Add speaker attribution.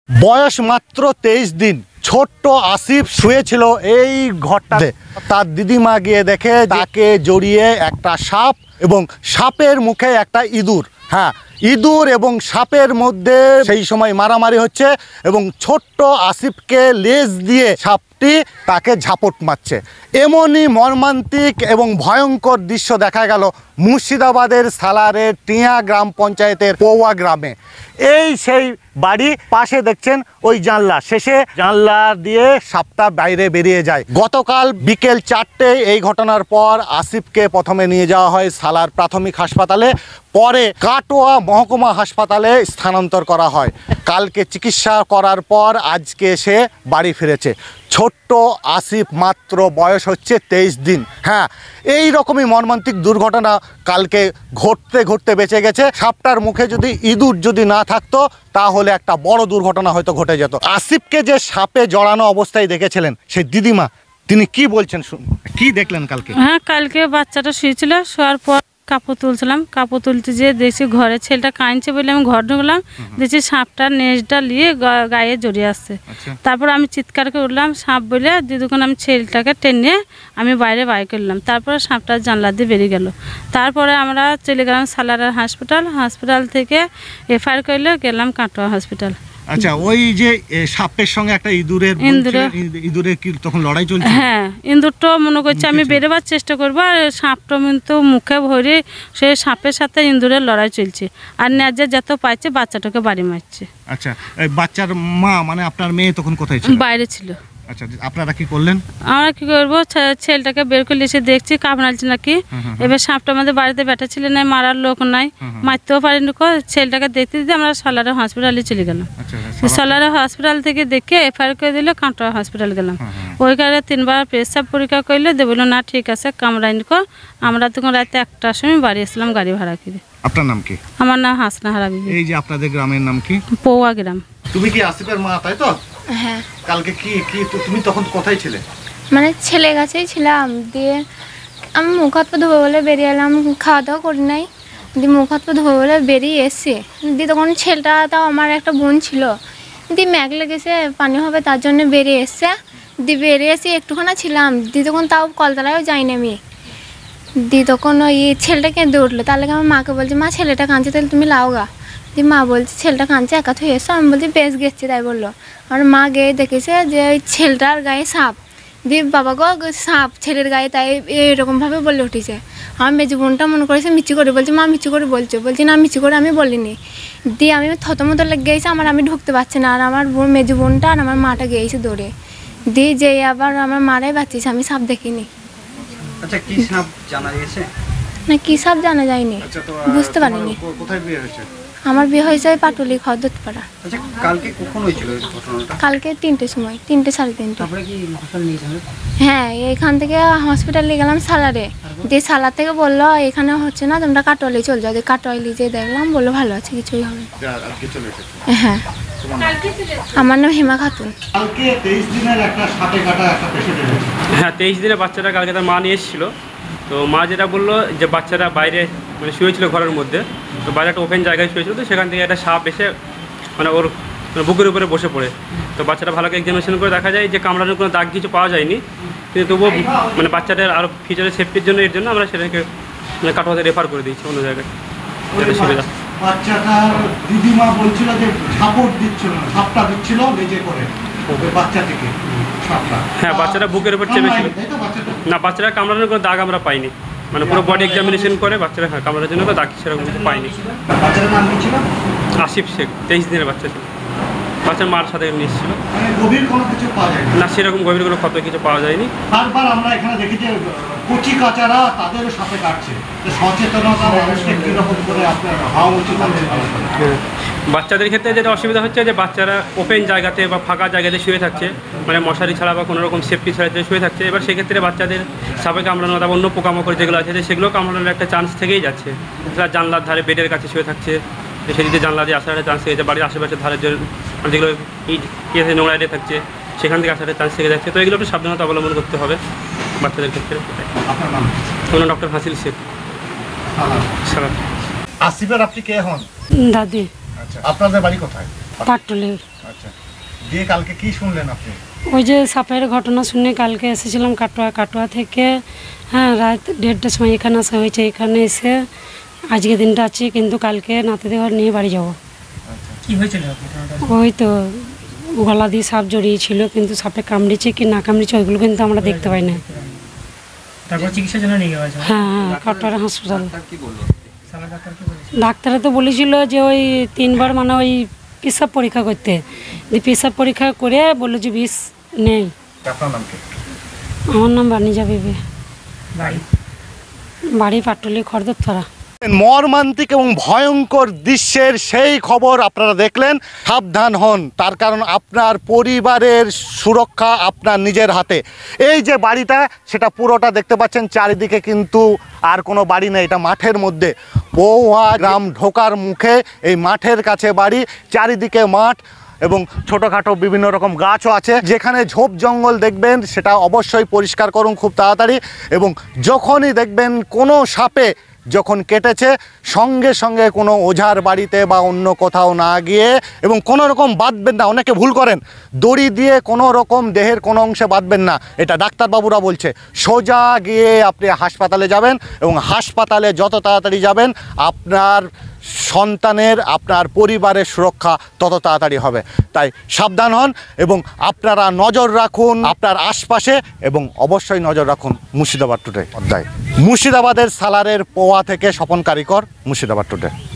Speaker 1: বয়স মাত্র 23 দিন, ছোট্ট আসিফ শুয়েছিল এই ঘরটাতে। তার দিদিমা গিয়ে দেখে তাকে জড়িয়ে একটা সাপ এবং সাপের মুখে একটা ইঁদুর। হ্যাঁ, ইঁদুর এবং সাপের মধ্যে সেই সময় মারামারি হচ্ছে এবং ছোট্ট আসিফকে লেজ দিয়ে সাপটি তাকে ঝাপট মারছে। এমনই মর্মান্তিক এবং ভয়ঙ্কর দৃশ্য দেখা গেল মুর্শিদাবাদের সালারের টিয়া গ্রাম পঞ্চায়েতের পৌয়া গ্রামে। এই সেই বাড়ি, পাশে দেখছেন ওই জানলা, শেষে জানলা দিয়ে সাপটা বাইরে বেরিয়ে যায়। গতকাল বিকেল 4টে এই ঘটনার পর আসিফকে প্রথমে নিয়ে যাওয়া হয় সালার প্রাথমিক হাসপাতালে, পরে কাটোয়া মহকুমা হাসপাতালে স্থানান্তর করা হয়। কালকে চিকিৎসা করার পর আজকে সে বাড়ি ফিরেছে। ছোট্ট আসিফ, মাত্র বয়স হচ্ছে 23 দিন। হ্যাঁ, এই রকমই মর্মান্তিক দুর্ঘটনা কালকে ঘটতে ঘটতে বেঁচে গেছে। সাপটার মুখে যদি ইঁদুর যদি না থাকতো তাহলে একটা বড় দুর্ঘটনা হয়তো ঘটে যেত। আসিফকে যে সাপে জড়ানো অবস্থায় দেখেছিলেন সেই দিদিমা, তিনি কি বলছেন, কি দেখলেন কালকে?
Speaker 2: হ্যাঁ, কালকে বাচ্চাটা শুয়েছিল, শোয়ার পর কাপড় তুলছিলাম, কাপড় তুলতে যেয়ে দেখছি ঘরে ছেলেটা কাঁদছে বলে আমি ঘর ঢুকলাম, দেখছি সাপটার নেজটা নিয়ে গায়ে জড়িয়ে আসছে। তারপর আমি চিৎকার করে উঠলাম সাপ বলে, দিদুক্ষণ আমি ছেলেটাকে টেনে আমি বাইরে করলাম। তারপরে সাপটা জানলা দিয়ে বেরিয়ে গেল। তারপরে আমরা চলে গেলাম সালারের হাসপাতাল থেকে এফআইআর করলে গেলাম কাটোয়া হসপিটাল।
Speaker 1: আচ্ছা, ওই যে সাপের সঙ্গে একটা ইঁদুরের কি তখন লড়াই চলছে?
Speaker 2: হ্যাঁ, ইঁদুরটা মনে করছে আমি বেরোবার চেষ্টা করবো, আর সাপটা কিন্তু মুখে ভরে সে সাপের সাথে ইঁদুরের লড়াই চলছে, আর ন্যায্য যত পাইছে বাচ্চাটাকে বাড়ি মারছে।
Speaker 1: আচ্ছা, বাচ্চার মা মানে আপনার মেয়ে তখন কোথায় ছিল?
Speaker 2: বাইরে ছিল।
Speaker 1: আচ্ছা, আপনারা কি করলেন?
Speaker 2: আমরা কি করবো, ছেলেটাকে বের করে এসে দেখছি কামড়াচ্ছে নাকি। এবার সাপটা আমাদের বাড়িতে ব্যাটা ছিল নাই, মারার লোক নাই, মারতেও পারিনি। ছেলেটাকে দেখতে দিতে আমরা সালারের হসপিটালে চলে গেলাম। সালারের হসপিটাল থেকে দেখে এফআইআর করে দিল, কাটোয়া হসপিটাল গেলাম। ওইখানে 3বার পেশাব পরীক্ষা করলে বললো না ঠিক আছে, কামড়াইনি কো। আমরা তখন রাতে 1টার সময় বাড়ি আসলাম গাড়ি ভাড়া করে।
Speaker 1: আপনার নাম কি?
Speaker 2: আমার নাম হাসনা হারাবি।
Speaker 1: এই যে আপনাদের গ্রামের নাম কি?
Speaker 2: পৌয়া গ্রাম।
Speaker 1: তুমি কি আসিফের মা, তাই তো?
Speaker 3: হ্যাঁ।
Speaker 1: কালকে কি তুমি তখন কোথায় ছিলে?
Speaker 3: মানে ছেলে কাছেই ছিলাম, দিয়ে আমি মুখ হাত পা ধোবো বলে বেরিয়ে এলাম, খাওয়া দাওয়া করি নাই, দিয়ে মুখ হাত পা ধোবো বলে বেরিয়ে এসছি। দিয়ে তখন ছেলেটা, তাও আমার একটা বোন ছিল, দিয়ে ম্যাগ লেগেছে পানি হবে তার জন্য বেরিয়ে এসছে। দিয়ে বেরিয়ে এসে একটুখানি ছিলাম, দিয়ে তখন তাও কলতলায়ও যাইনি আমি। দিয়ে তখন ওই ছেলেটা কেঁদে উঠলো, তাহলে আমার মাকে বলছি মা ছেলেটা কাঁদছে, তাহলে তুমি লাও গা। দিয়ে মা বলছে ছেলেটা কাঁদছে, একা থুয়ে এসো। আমি বলছি বেশ গেছি, তাই বললো। আর মা গিয়ে দেখেছে যে ওই ছেলেটার গায়ে সাপ। দিয়ে বাবা গো সাপ ছেলের গায়ে, তাই এরকমভাবে বলে উঠেছে। আমার মেজো বোনটা মনে করেছে মিচি করে বলছে, মা মিচি করে বলছে, বলছি না মিচি করে আমি বলিনি। দিয়ে আমি থতমতো লেগে গেছি, আমি ঢুকতে পারছি না। আর আমার মেজো বোনটা আর আমার মাটা গিয়েছে দৌড়ে। দিয়ে যে আবার আমার মারাই বাঁচিয়েছে, আমি সাপ দেখিনি।
Speaker 4: আচ্ছা, কি সাপ জানা গেছে?
Speaker 3: না, কি সাপ জানা যায়নি, বুঝতে পারিনি।
Speaker 1: কোথায় বিয়ে হয়েছে?
Speaker 3: আমার বিয়ে হয়েছে পাটুলি খদতপাড়া।
Speaker 4: আচ্ছা, কালকে কখন হয়েছিল ঘটনাটা?
Speaker 3: কালকে 3টের সময়, 3টে সাড়ে 3টে।
Speaker 4: তারপরে কি হসপিটাল নিয়েছেন?
Speaker 3: হ্যাঁ, এখান থেকে হসপিটালে গেলাম সালারে। দিয়ে সালার থেকে বললো এখানে হচ্ছে না, তোমরা কাটোয়ালি চল যাও। দিয়ে কাটোয়ালি যেয়ে দেখলাম, বললো ভালো আছে, কিছুই হবে। হ্যাঁ, আমার নাম হেমা খাতুন।
Speaker 1: কালকে 23 দিনের একটা সাপে কাটা একটা পেশেন্ট এসেছে।
Speaker 5: হ্যাঁ, 23 দিনের বাচ্চাটা কালকে তার মা নিয়ে এসেছিল। তো মা যেটা বললো যে বাচ্চারা বাইরে মানে শুয়েছিল ঘরের মধ্যে, তো বাইরে একটা ওপেন জায়গায় শুয়েছিল, তো সেখান থেকে একটা সাপ এসে মানে ওর বুকের উপরে বসে পড়ে। তো বাচ্চাটা ভালো করে এক্সামিনেশন করে দেখা যায় যে কামড়ানোর কোনো দাগ কিছু পাওয়া যায়নি, কিন্তু তবুও মানে বাচ্চাদের আরও ফিউচারের সেফটির জন্য এর জন্য আমরা সেটাকে মানে কাটোয়াতে রেফার করে দিচ্ছি অন্য জায়গায়।
Speaker 1: বাচ্চাটার দিদিমা বলছিল যে ঝাপট দিচ্ছিল না, সাপটা দিচ্ছিল লেজে করে বাচ্চা থেকে সাপটা।
Speaker 5: হ্যাঁ, বাচ্চাটা বুকের উপর চেপেছিল। না, বাচ্চারা কামড়ানোর কোনো দাগ আমরা পাইনি, মানে পুরো বডি এক্সামিনেশন করে বাচ্চারা কামড়ানোর জন্য দাগ সেরকম কিছু পাইনি।
Speaker 4: বাচ্চাটার নাম কি ছিল?
Speaker 5: আসিফ শেখ, 23 দিনের বাচ্চা ছিল। বাচ্চার মার সাথে নিয়েছিল।
Speaker 1: গভীর কোনো কিছু পাওয়া যায়নি?
Speaker 5: না, সেরকম গভীর কোনো ক্ষত কিছু পাওয়া যায়নি।
Speaker 1: বারবার আমরা এখানে দেখি যে কচি কাচারা তাদেরও সাপে কাটছে, সচেতনতা মানুষকে কীরকম করে আপনার হওয়া উচিত?
Speaker 5: বাচ্চাদের ক্ষেত্রে যেটা অসুবিধা হচ্ছে যে বাচ্চারা ওপেন জায়গাতে বা ফাঁকা জায়গাতে শুয়ে থাকছে, মানে মশারি ছাড়া বা কোনো রকম সেফটি ছাড়া শুয়ে থাকছে। এবার সেক্ষেত্রে বাচ্চাদের সাপে কামড়ানো বা অন্য পোকামাকড় যেগুলো আছে সেগুলো কামড়ানোর একটা চান্স থেকেই যাচ্ছে। তারা জানলার ধারে বেডের কাছে শুয়ে থাকছে, সেদিকে জানলা দিয়ে আসার একটা চান্স থেকে যাচ্ছে। বাড়ির আশেপাশের ধারের যেগুলো ইয়ে নোংরা এড়ে থাকছে সেখান থেকে আসার চান্স থেকে যাচ্ছে। তো এগুলো একটু সাবধানতা অবলম্বন করতে হবে বাচ্চাদের ক্ষেত্রে।
Speaker 1: আপনার নাম?
Speaker 5: আমার ডক্টর হাসিল শেখ।
Speaker 1: আসিফের আপনি কে হন?
Speaker 2: দাদি।
Speaker 1: আচ্ছা, আপনাদের বাড়ি কোথায়?
Speaker 6: পাটুলি।
Speaker 1: আচ্ছা, দিয়ে কালকে কি শুনলেন আপনি?
Speaker 6: ওই যে সাপের ঘটনা শুনে কালকে এসেছিলাম কাটোয়া থেকে। হ্যাঁ, রাত 1:30টার সময় এখানে আসা হয়েছে। এখানে এসে আজকে দিনটা আছি, কিন্তু কালকে নাতিদের ঘর নিয়ে বাড়ি যাবো।
Speaker 7: কি হয়েছিল?
Speaker 6: ওই তো গলা দিয়ে সাপ জড়িয়েছিল, কিন্তু সাপে কামড়েছে কি না কামড়েছে ওইগুলো কিন্তু আমরা দেখতে পাই না।
Speaker 7: তারপর চিকিৎসার জন্য নিয়ে গেছে।
Speaker 6: হ্যাঁ, কাটোয়া হাসপাতাল।
Speaker 4: কি বললো?
Speaker 7: সালা ডাক্তার কি বলেছে?
Speaker 6: ডাক্তারে তো বলেছিল যে ওই 3বার মানে ওই পেশাব পরীক্ষা করতে, দিয়ে পেশাব পরীক্ষা করে বললো যে বিষ নেই।
Speaker 1: আপনার নাম কি?
Speaker 6: আমার নাম বানিজা বিবি,
Speaker 7: বাড়ি
Speaker 6: বাড়ি পাটুলি খড়দত্তরা।
Speaker 1: মর্মান্তিক এবং ভয়ঙ্কর দৃশ্যের সেই খবর আপনারা দেখলেন। সাবধান হন, তার কারণ আপনার পরিবারের সুরক্ষা আপনার নিজের হাতে। এই যে বাড়িটা, সেটা পুরোটা দেখতে পাচ্ছেন, চারিদিকে কিন্তু আর কোনো বাড়ি নেই, এটা মাঠের মধ্যে। পৌহা গ্রাম ঢোকার মুখে এই মাঠের কাছে বাড়ি, চারিদিকে মাঠ এবং ছোটোখাটো বিভিন্ন রকম গাছও আছে। যেখানে ঝোপ জঙ্গল দেখবেন সেটা অবশ্যই পরিষ্কার করুন খুব তাড়াতাড়ি, এবং যখনই দেখবেন কোনো সাপে যখন কেটেছে, সঙ্গে সঙ্গে কোনো ওঝার বাড়িতে বা অন্য কোথাও না গিয়ে, এবং কোনো রকম বাঁধবেন না। অনেকে ভুল করেন, দড়ি দিয়ে কোনো রকম দেহের কোনো অংশে বাঁধবেন না, এটা ডাক্তারবাবুরা বলছে। সোজা গিয়ে আপনি হাসপাতালে যাবেন, এবং হাসপাতালে যত তাড়াতাড়ি যাবেন আপনার সন্তানের, আপনার পরিবারের সুরক্ষা তত তাড়াতাড়ি হবে। তাই সাবধান হন এবং আপনারা নজর রাখুন আপনার আশপাশে, এবং অবশ্যই নজর রাখুন মুর্শিদাবাদ টুডে অধ্যায়। মুর্শিদাবাদের সালারের পোয়া থেকে স্বপন কারিকর, মুর্শিদাবাদ টুডে।